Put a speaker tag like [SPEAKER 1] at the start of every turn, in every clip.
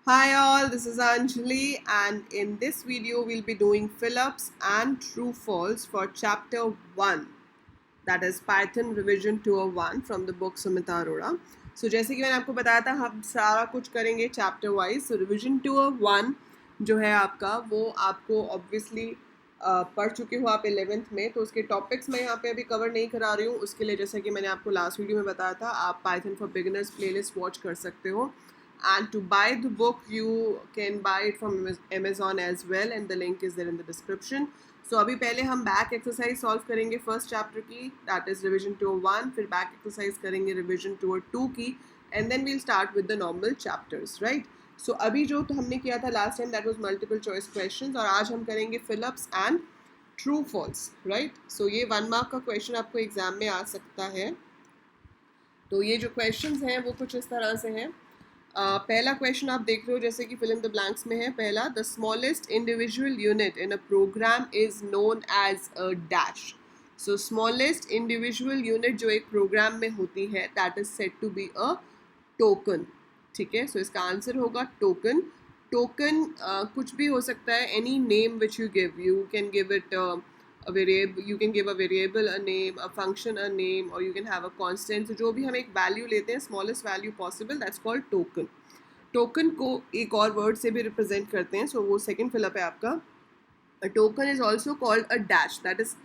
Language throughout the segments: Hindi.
[SPEAKER 1] Hi all, this is Anjali and in this video we'll be doing fill-ups and true false for chapter 1, that is Python revision 201 from the book Sumita Arora. So जैसे कि मैंने आपको बताया था हम सारा कुछ करेंगे चैप्टर वाइज. सो रिविजन 201 जो है आपका वो आपको ऑब्वियसली पढ़ चुके हो आप 11th में, तो उसके टॉपिक्स मैं यहाँ पे अभी कवर नहीं करा रही हूँ. उसके लिए जैसे कि मैंने आपको लास्ट वीडियो में बताया था आप Python for beginners playlist watch कर सकते हो. And to buy the book you can buy it from Amazon as well and the link is there in the description. So अभी पहले हम बैक एक्सरसाइज सॉल्व करेंगे फर्स्ट चैप्टर की, दैट इज रिविजन 201. फिर बैक एक्सरसाइज करेंगे रिविजन 202 की and then we'll start with the normal chapters, right. So अभी जो तो हमने किया था last time that was multiple choice questions और आज हम करेंगे fill ups and true false, right. So ये 1 मार्क का क्वेश्चन आपको एग्जाम में आ सकता है. तो ये जो क्वेश्चंस हैं वो कुछ इस तरह से हैं. पहला क्वेश्चन आप देख रहे हो जैसे कि फिल इन द ब्लैंक्स में है. पहला, the smallest individual unit in a program is known as a dash. So smallest individual unit जो एक प्रोग्राम में होती है that is said to be a token. ठीक है, सो इसका आंसर होगा टोकन. टोकन कुछ भी हो सकता है, any name which you can give it a variable, you can give a variable a name, a function a name, or you can have a constant. So जो भी हम एक वैल्यू लेते हैं, smallest value possible, that's called token. Token को एक और वर्ड से भी रिप्रेजेंट करते हैं, सो वो सेकेंड फिलअप है आपका. A token is also called a dash, that is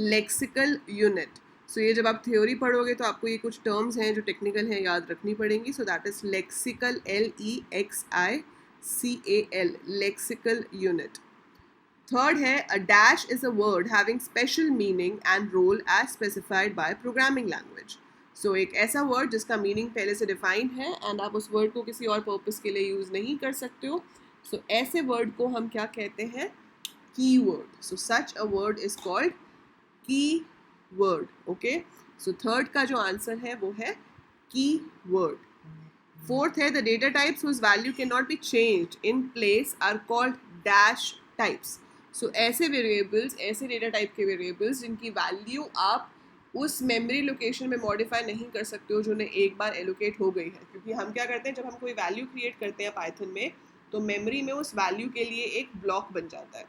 [SPEAKER 1] lexical unit. सो ये जब आप थ्योरी पढ़ोगे तो आपको ये कुछ टर्म्स हैं जो टेक्निकल हैं याद रखनी पड़ेंगी. So that is lexical, LEXICAL, lexical unit. Third है, a dash is a word having special meaning and role as specified by programming language. So एक ऐसा वर्ड जिसका मीनिंग पहले से डिफाइंड है एंड आप उस वर्ड को किसी और पर्पस के लिए यूज़ नहीं कर सकते हो. सो ऐसे वर्ड को हम क्या कहते हैं? Key word. So such a word is called key word. Okay, so third का जो आंसर है वो है की वर्ड. फोर्थ है, the data types whose value can not be changed in place are called dash types. So ऐसे वेरिएबल्स, ऐसे डेटा टाइप के वेरिएबल्स जिनकी वैल्यू आप उस मेमोरी लोकेशन में मॉडिफाई नहीं कर सकते हो जो उन्हें एक बार एलोकेट हो गई है. क्योंकि हम क्या करते हैं, जब हम कोई वैल्यू क्रिएट करते हैं पाइथन में तो मेमोरी में उस वैल्यू के लिए एक ब्लॉक बन जाता है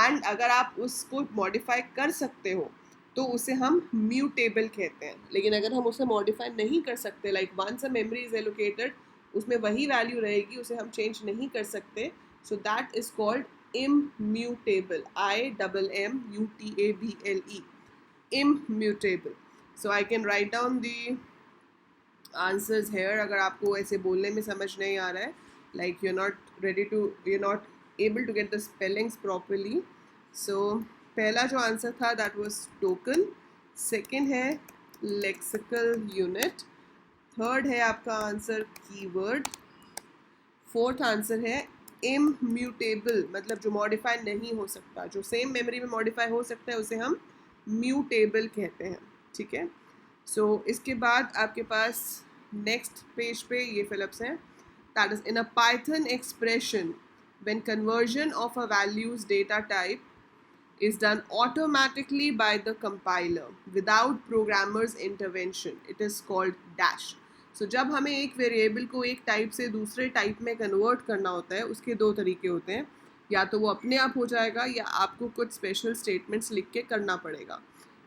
[SPEAKER 1] एंड अगर आप उसको मॉडिफाई कर सकते हो तो उसे हम म्यूटेबल कहते हैं. लेकिन अगर हम उसे मॉडिफाई नहीं कर सकते, like once a memory is allocated उसमें वही वैल्यू रहेगी, उसे हम चेंज नहीं कर सकते. सो that is called immutable, IMMUTABLE, immutable. So I can write down the answers here. अगर आपको ऐसे बोलने में समझ नहीं आ रहा है, like you're not able to get the spellings properly. So पहला जो आंसर था that was token. सेकेंड है lexical unit. थर्ड है आपका आंसर कीवर्ड. फोर्थ आंसर है इम्यूटेबल, मतलब जो मॉडिफाई नहीं हो सकता, जो सेम मेमोरी में मॉडिफाई हो सकता है उसे हम म्यूटेबल कहते हैं. ठीक है, सो इसके बाद आपके पास नेक्स्ट पेज पे ये फिलअप्स हैं. That is in a Python expression when conversion of a values data type is done automatically by the compiler without programmer's intervention, it is called dash. So जब हमें एक वेरिएबल को एक टाइप से दूसरे टाइप में कन्वर्ट करना होता है उसके दो तरीके होते हैं, या तो वो अपने आप हो जाएगा या आपको कुछ स्पेशल स्टेटमेंट्स लिख के करना पड़ेगा.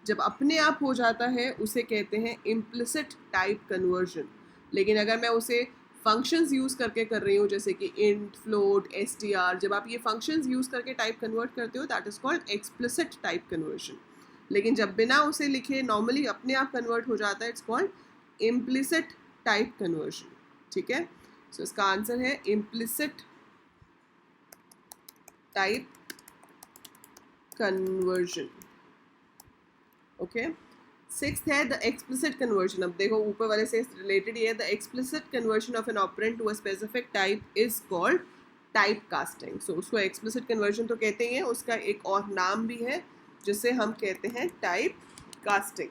[SPEAKER 1] जब अपने आप हो जाता है उसे कहते हैं इम्प्लिसिट टाइप कन्वर्जन. लेकिन अगर मैं उसे फंक्शंस यूज़ करके कर रही हूँ जैसे कि इंट, फ्लोट, str, जब आप ये फंक्शंस यूज़ करके टाइप कन्वर्ट करते हो that is called explicit type conversion. लेकिन जब बिना उसे लिखे नॉर्मली अपने आप कन्वर्ट हो जाता है, it's called implicit type conversion. ठीक है, सो इसका आंसर है implicit type conversion. Okay, sixth है द एक्सप्लिसिट कन्वर्जन. अब देखो ऊपर वाले से रिलेटेड ये है, the explicit conversion of an operand to a specific type is called type casting. So उसको एक्सप्लिसिट कन्वर्जन तो कहते ही हैं, उसका एक और नाम भी है जिसे हम कहते हैं type casting.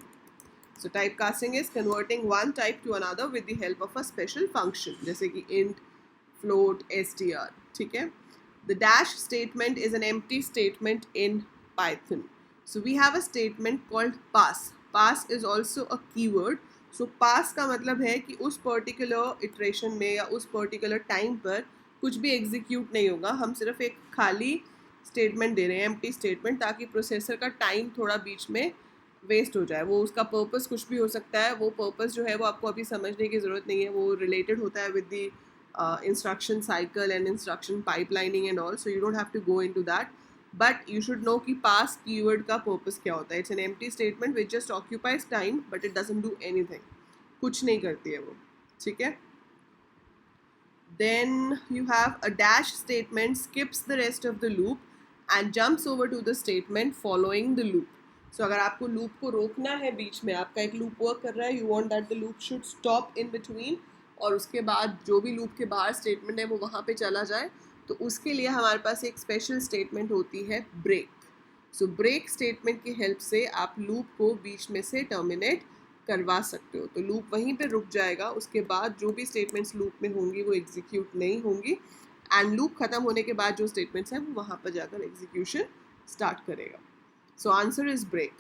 [SPEAKER 1] So type casting is converting one type two another with the help of a special function जैसे कि इंट, फ्लोट, str. ठीक है, the dash statement is an empty statement in Python. So we have a statement called pass. Pass is also a keyword. So pass का मतलब है कि उस पर्टिकुलर इटरेशन में या उस पर्टिकुलर टाइम पर कुछ भी एग्जीक्यूट नहीं होगा, हम सिर्फ एक खाली स्टेटमेंट दे रहे हैं, एम्प्टी स्टेटमेंट, ताकि प्रोसेसर का टाइम थोड़ा बीच में वेस्ट हो जाए। वो उसका पर्पस कुछ भी हो सकता है, वो पर्पस जो है वो आपको अभी समझने की ज़रूरत नहीं है, वो रिलेटेड होता है with the instruction cycle and instruction pipelining and all, so you don't have to go into that, but you should know कि पास कीवर्ड का पर्पस क्या होता है। It's an empty statement which just occupies time but it doesn't do anything, कुछ नहीं करती है वो, ठीक है। Then you have a dash statement skips the rest of the loop and jumps over to the statement following the loop. So अगर आपको loop को रोकना है, बीच में आपका एक loop work कर रहा है, you want that the loop should stop in between, और उसके बाद जो भी loop के बाहर statement है वो वहाँ पे चला जाए, तो उसके लिए हमारे पास एक special statement होती है break. So break statement की help से आप loop को बीच में से terminate करवा सकते हो, तो लूप वहीं पे रुक जाएगा, उसके बाद जो भी स्टेटमेंट्स लूप में होंगी वो एग्जीक्यूट नहीं होंगी, एंड लूप खत्म होने के बाद जो स्टेटमेंट्स हैं वो वहाँ पर जाकर एग्जीक्यूशन स्टार्ट करेगा। So answer is break.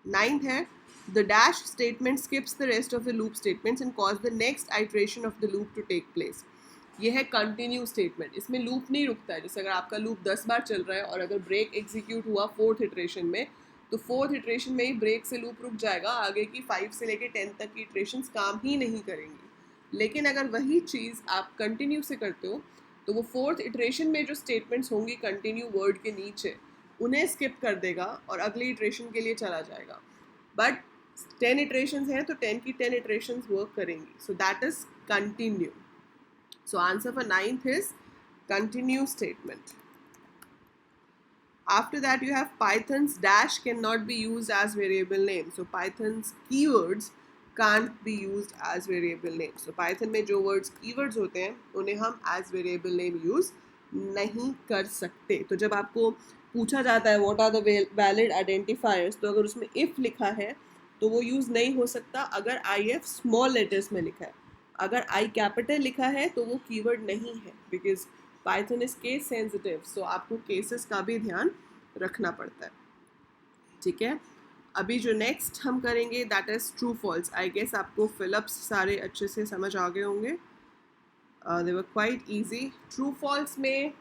[SPEAKER 1] 9th है the dash statement skips the rest of the loop statements and cause the next iteration of the loop to take place. ये है कंटिन्यू स्टेटमेंट, इसमें लूप नहीं रुकता है। जैसे अगर आपका लूप 10 बार चल रहा है और अगर ब्रेक एग्जीक्यूट हुआ 4th इटरेशन में, तो 4th इटरेशन में ही ब्रेक से लूप रुक जाएगा, आगे की 5 से लेके 10 तक की इटरेशंस काम ही नहीं करेंगी। लेकिन अगर वही चीज़ आप कंटिन्यू से करते हो, तो वो 4th इटरेशन में जो स्टेटमेंट्स होंगी कंटिन्यू वर्ड के नीचे, उन्हें स्किप कर देगा और अगली इटरेशन के लिए चला जाएगा। बट 10 इटरेशंस हैं तो 10 की 10 इटरेशंस वर्क करेंगी, सो that is continue. So answer for 9th is continue statement. After that you have Python's dash cannot be used as variable name. So Python's keywords can't be used as variable name. So Python में जो words keywords होते हैं उन्हें हम as variable name use नहीं कर सकते। तो जब आपको पूछा जाता है what are the valid identifiers, तो अगर उसमें if लिखा है तो वो use नहीं हो सकता अगर if small letters में लिखा है। अगर I capital लिखा है तो वो keyword नहीं है, because Python is case sensitive, so आपको cases का भी ध्यान रखना पड़ता है, ठीक है। अभी जो नेक्स्ट हम करेंगे that is true false. I guess आपको फिलअप्स सारे अच्छे से समझ आ गए होंगे, they were quite easy. True false में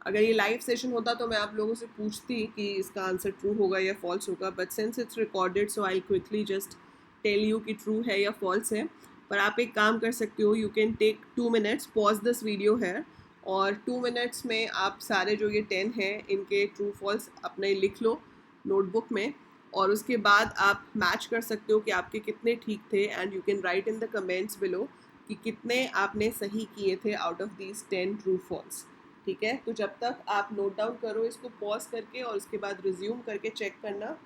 [SPEAKER 1] अगर ये लाइव सेशन होता तो मैं आप लोगों से पूछती कि इसका आंसर ट्रू होगा या फॉल्स होगा, but since it's recorded so I quickly just tell you कि ट्रू है या फॉल्स है। पर आप एक काम कर सकते हो, you can take 2 minutes, pause this video है, और 2 minutes में आप सारे जो ये 10 हैं इनके ट्रू फॉल्स अपने लिख लो नोटबुक में, और उसके बाद आप मैच कर सकते हो कि आपके कितने ठीक थे, and you can write in the comments below कि कितने आपने सही किए थे out of these 10 true false, ठीक है। तो जब तक आप नोट डाउन करो इसको पॉज करके, और उसके बाद रिज्यूम करके चेक करना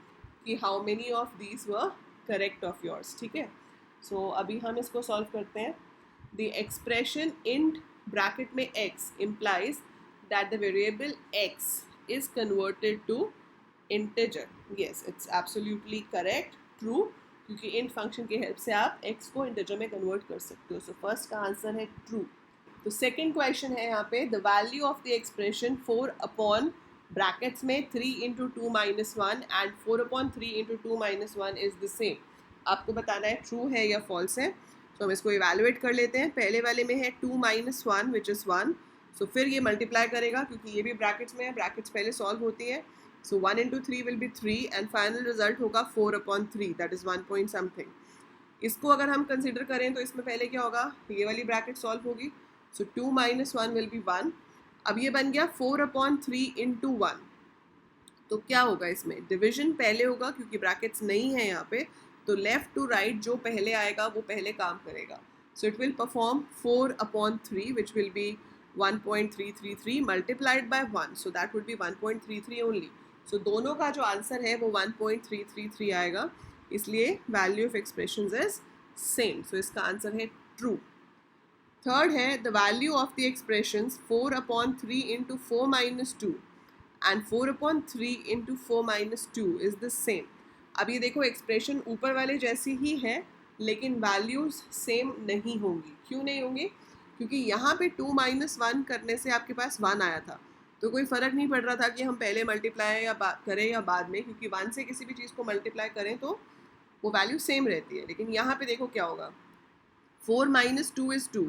[SPEAKER 1] कि how many of these were correct of yours, ठीक है। सो अभी हम इसको सॉल्व करते हैं। द एक्सप्रेशन int ब्रैकेट में x implies that the variable x is converted to integer. Yes, it's absolutely correct, true, क्योंकि int फंक्शन की हेल्प से आप x को integer में कन्वर्ट कर सकते हो। सो फर्स्ट का आंसर है true. तो सेकेंड क्वेश्चन है यहाँ पे, the value of the expression 4 upon brackets में 3 into 2 minus 1 and 4 upon 3 into 2 minus 1 is the same. आपको बताना है ट्रू है या फॉल्स है। तो हम इसको इवैल्यूएट कर लेते हैं। पहले वाले में है 2 minus 1 विच इज़ 1, सो फिर ये मल्टीप्लाई करेगा क्योंकि ये भी ब्रैकेट्स में है, ब्रैकेट्स पहले सॉल्व होती है। सो 1 into 3 will be 3 and final result होगा 4 upon 3, that is 1 point something. इसको अगर हम कंसिडर करें तो इसमें पहले क्या होगा, ये वाली ब्रैकेट सॉल्व होगी, सो 2 minus 1 विल बी 1. अब ये बन गया 4 upon 3 into 1, तो क्या होगा इसमें, डिविजन पहले होगा क्योंकि ब्रैकेट्स नहीं है यहाँ पे, तो लेफ्ट टू राइट जो पहले आएगा वो पहले काम करेगा। So it will perform 4 upon 3 which will be 1.333 multiplied by 1, so that would be 1.33 only. सो दोनों का जो आंसर है वो 1.333 आएगा, इसलिए value of expressions is same, so इसका आंसर है ट्रू। थर्ड है the value of the expressions 4 upon 3 into 4 minus 2 and 4 upon 3 into 4 minus 2 is the same. अब ये देखो एक्सप्रेशन ऊपर वाले जैसी ही है लेकिन वैल्यूज सेम नहीं होंगी। क्यों नहीं होंगी, क्योंकि यहाँ पे 2 minus 1 करने से आपके पास 1 आया था, तो कोई फ़र्क नहीं पड़ रहा था कि हम पहले मल्टीप्लाई या करें या बाद में, क्योंकि 1 से किसी भी चीज़ को मल्टीप्लाई करें तो वो वैल्यू सेम रहती है। लेकिन यहाँ पे देखो क्या होगा, 4 minus 2 is 2,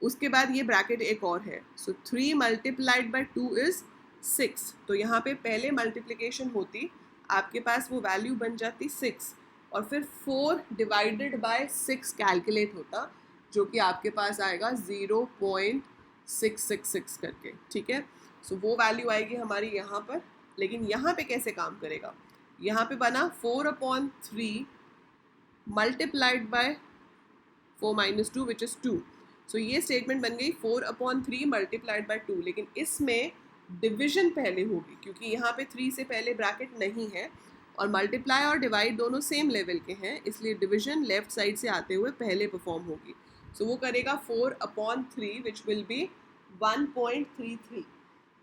[SPEAKER 1] उसके बाद ये ब्रैकेट एक और है, सो 3 मल्टीप्लाइड बाय 2 इज 6। तो यहाँ पे पहले मल्टीप्लिकेशन होती, आपके पास वो वैल्यू बन जाती 6, और फिर 4 डिवाइडेड बाय 6 कैलकुलेट होता, जो कि आपके पास आएगा 0.666 करके, ठीक है। सो वो वैल्यू आएगी हमारी यहाँ पर। लेकिन यहाँ पे कैसे काम करेगा, यहाँ पे बना 4/3 multiplied by 4 minus 2 which is 2। सो ये स्टेटमेंट बन गई 4/3 मल्टीप्लाइड बाय 2, लेकिन इसमें डिविजन पहले होगी क्योंकि यहाँ पे 3 से पहले ब्रैकेट नहीं है, और मल्टीप्लाई और डिवाइड दोनों सेम लेवल के हैं, इसलिए डिविजन लेफ्ट साइड से आते हुए पहले परफॉर्म होगी। सो वो करेगा 4/3 विच विल बी 1.33।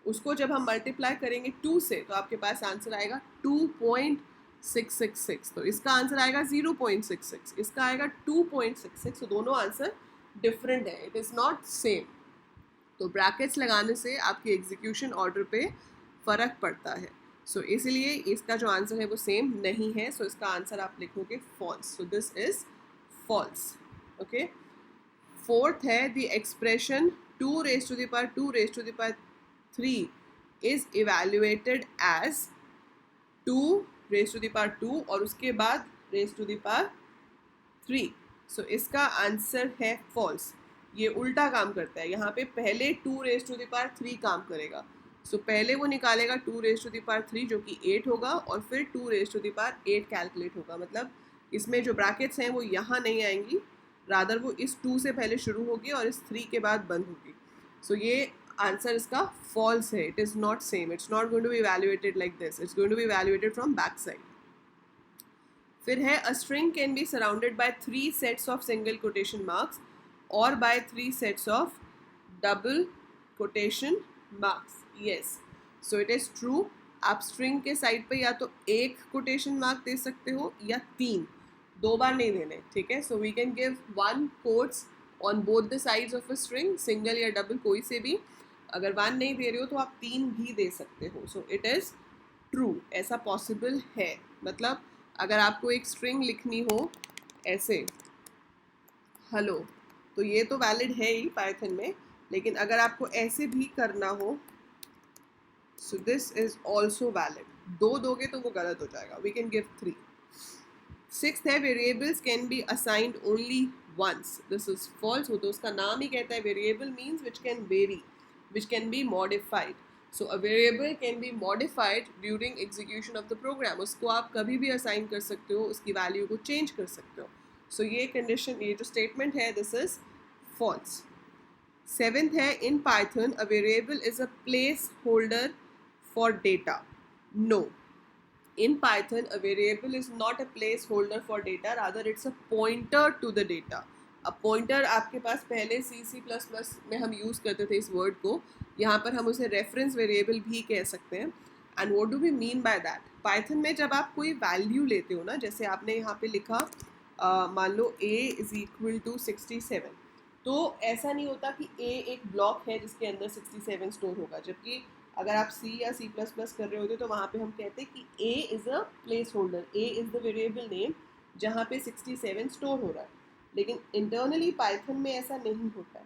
[SPEAKER 1] उसको जब हम मल्टीप्लाई करेंगे 2 से तो आपके पास आंसर आएगा 2.666। तो इसका आंसर आएगा 0.66, इसका आएगा 2.66। तो दोनों आंसर डिफरेंट है, इट इज़ नॉट सेम। तो ब्रैकेट्स लगाने से आपके एग्जीक्यूशन ऑर्डर पे फ़र्क पड़ता है। सो इसीलिए इसका जो आंसर है वो सेम नहीं है। सो इसका आंसर आप लिखोगे false. So this is false. Okay, fourth है the expression 2 raised to the power 2 raised to the power 3 is evaluated as 2 raised to the power 2 और उसके बाद raised to the power 3। सो इसका आंसर है फॉल्स। ये उल्टा काम करता है, यहाँ पे पहले 2 raised to the power 3 काम करेगा। सो पहले वो निकालेगा 2 raised to the power 3 जो कि 8 होगा, और फिर 2 raised to the power 8 calculate होगा। मतलब इसमें जो ब्रैकेट्स हैं वो यहाँ नहीं आएंगी, रादर वो इस 2 से पहले शुरू होगी और इस 3 के बाद बंद होगी। सो ये आंसर इसका फॉल्स है, it is not same, it's not going to be evaluated like this, it's going to be evaluated from back side. फिर है a string can be surrounded by 3 sets of single quotation marks और by 3 sets of double quotation marks. Yes, so it is true. आप स्ट्रिंग के साइड पे या तो एक कोटेशन मार्क दे सकते हो या 3, 2 बार नहीं देने, ठीक है। So we can give 1 quotes on both the sides of a string, single या डबल कोई से भी। अगर 1 नहीं दे रहे हो तो आप 3 भी दे सकते हो। सो इट इज़ ट्रू, ऐसा पॉसिबल है। मतलब अगर आपको एक स्ट्रिंग लिखनी हो ऐसे हेलो, तो ये तो वैलिड है ही पाइथन में, लेकिन अगर आपको ऐसे भी करना हो, so this is also valid. 2 दोगे तो वो गलत हो जाएगा, वी कैन गिव 3। सिक्स्थ है variables can be assigned only once, this is false. वो तो उसका नाम ही कहता है variable means which can vary, which can be modified. So a variable can be modified during execution of the program. उसको आप कभी भी असाइन कर सकते हो, उसकी वैल्यू को चेंज कर सकते हो। सो ये कंडीशन, ये जो स्टेटमेंट है, दिस इज फॉल्स। सेवेंथ है in Python a variable is a place holder for data. No, in Python a variable is not a placeholder for data, rather it's a pointer to the data। अब pointer आपके पास पहले C++ में हम यूज़ करते थे इस वर्ड को, यहाँ पर हम उसे रेफरेंस वेरिएबल भी कह सकते हैं। And what do we mean by that, Python में जब आप कोई वैल्यू लेते हो ना, जैसे आपने यहाँ पे लिखा मान लो a इज इक्वल टू 67, तो ऐसा नहीं होता कि a एक ब्लॉक है जिसके अंदर 67 स्टोर होगा, जबकि अगर आप C या C++ कर रहे होते तो वहाँ पे हम कहते हैं कि A is a place holder, A is the variable name जहाँ पे 67 स्टोर हो रहा है। लेकिन इंटरनली पाइथन में ऐसा नहीं होता है।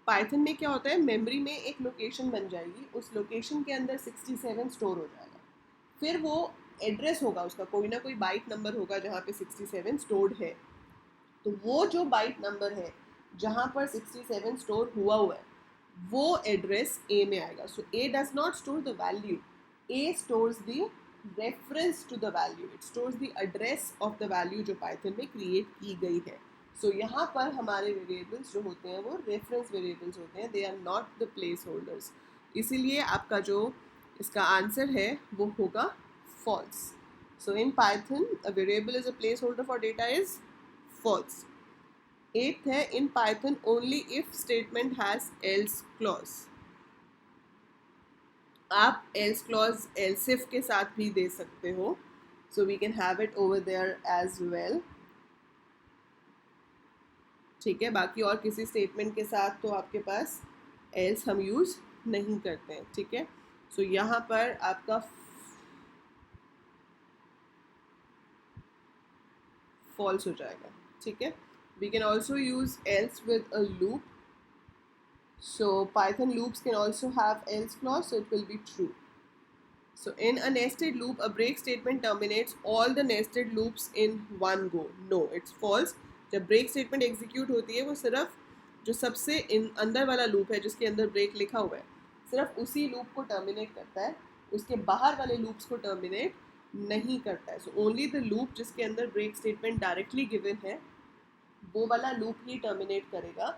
[SPEAKER 1] पाइथन में क्या होता है, मेमोरी में एक लोकेशन बन जाएगी, उस लोकेशन के अंदर 67 स्टोर हो जाएगा, फिर वो एड्रेस होगा उसका, कोई ना कोई बाइट नंबर होगा जहाँ पे 67 स्टोर्ड है। तो वो जो बाइट नंबर है जहाँ पर 67 स्टोर हुआ है वो एड्रेस ए में आएगा। So a does not store the value, a stores the reference to the value, it stores the address of the value जो पाइथन में क्रिएट की गई है। सो यहाँ पर हमारे वेरिएबल्स जो होते हैं वो रेफरेंस वेरिएबल्स होते हैं, they are not the place holders. इसीलिए आपका जो इसका आंसर है वो होगा false. So in Python a variable is a place holder for data is false. Eighth है in Python only if statement has else clause. आप एल्स क्लॉज एल्स इफ के साथ भी दे सकते हो, so we can have it over there as well, ठीक है। बाकी और किसी स्टेटमेंट के साथ तो आपके पास एल्स हम यूज़ नहीं करते हैं, ठीक है। सो यहाँ पर आपका फॉल्स हो जाएगा, ठीक है। We can also use else with a loop, So Python loops can also have else clause, so it will be true. So in a nested loop, a break statement terminates all the nested loops in one go. No, it's false. जब break statement execute होती है वो सिर्फ जो सबसे अंदर वाला loop है जिसके अंदर break लिखा हुआ है सिर्फ उसी loop को terminate करता है, उसके बाहर वाले loops को terminate नहीं करता है. So only the loop जिसके अंदर break statement directly given है वो वाला loop ही terminate करेगा,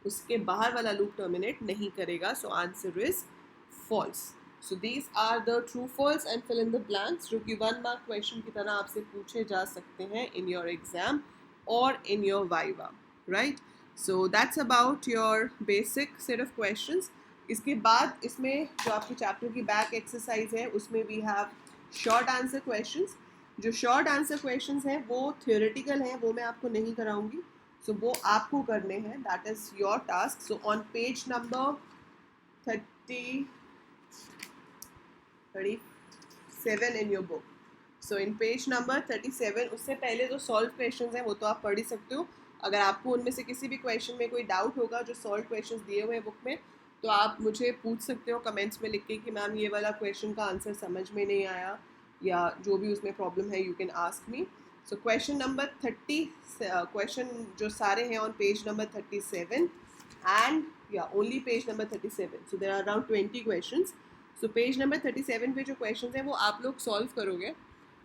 [SPEAKER 1] उसके बाहर वाला loop terminate नहीं करेगा. So answer is false. So these are the true false and fill in the blanks जो कि 1 mark question की तरह आपसे पूछे जा सकते हैं in your exam or in your viva, right? So that's about your basic set of questions. इसके बाद इसमें जो आपके चैप्टर की बैक एक्सरसाइज है उसमें we have short answer questions. जो short answer questions हैं वो theoretical हैं, वो मैं आपको नहीं कराऊंगी. So वो आपको करने हैं, that is your task. So on page number 37 in your book. So in page number 37 उससे पहले जो सॉल्व क्वेश्चंस हैं वो तो आप पढ़ ही सकते हो. अगर आपको उनमें से किसी भी क्वेश्चन में कोई डाउट होगा जो सॉल्व क्वेश्चंस दिए हुए हैं बुक में तो आप मुझे पूछ सकते हो कमेंट्स में लिख के कि मैम ये वाला क्वेश्चन का आंसर समझ में नहीं आया या जो भी उसमें प्रॉब्लम है you can ask me. So question number 30 question जो सारे हैं ऑन पेज नंबर 37 एंड या only page number 37. So there are around 20 questions. So page number 37 पे जो क्वेश्चंस हैं वो आप लोग सॉल्व करोगे,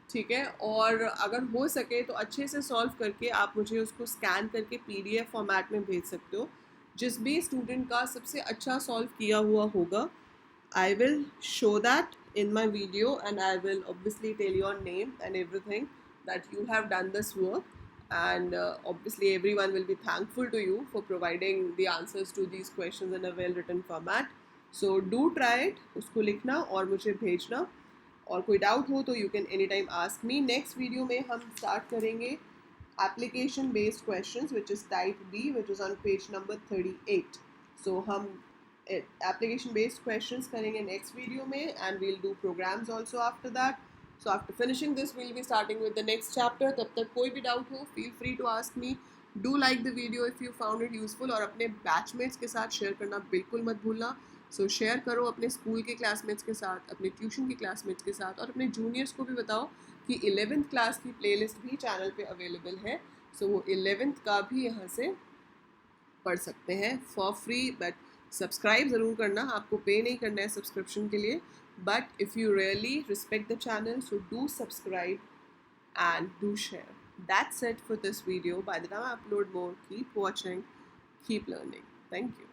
[SPEAKER 1] ठीक है. और अगर हो सके तो अच्छे से सॉल्व करके आप मुझे उसको स्कैन करके PDF फॉर्मेट में भेज सकते हो. जिस भी स्टूडेंट का सबसे अच्छा सॉल्व किया हुआ होगा I will show that in my video and I will obviously tell your name and everything that you have done this work and obviously everyone will be thankful to you for providing the answers to these questions in a well written format. So do try it, उसको लिखना और मुझे भेजना और कोई डाउट हो तो you can any time ask me. Next video में हम स्टार्ट करेंगे application based questions which is type B which is on page number 38. So हम application based questions करेंगे next video में and we'll do programs also after that. So after finishing this we'll be starting with the next chapter. तब तक कोई भी doubt हो feel free to ask me. Do like the video if you found it useful और अपने बैचमेट्स के साथ शेयर करना बिल्कुल मत भूलना. सो शेयर करो अपने स्कूल के क्लासमेट्स के साथ, अपने ट्यूशन के क्लासमेट्स के साथ और अपने जूनियर्स को भी बताओ कि 11th क्लास की प्लेलिस्ट भी चैनल पे अवेलेबल है. सो वो 11th का भी यहाँ से पढ़ सकते हैं फॉर फ्री. बट सब्सक्राइब ज़रूर करना, आपको पे नहीं करना है सब्सक्रिप्शन के लिए. But if you really respect the channel so do subscribe and do share. That's it for this video. By the time I upload more, keep watching, keep learning. Thank you.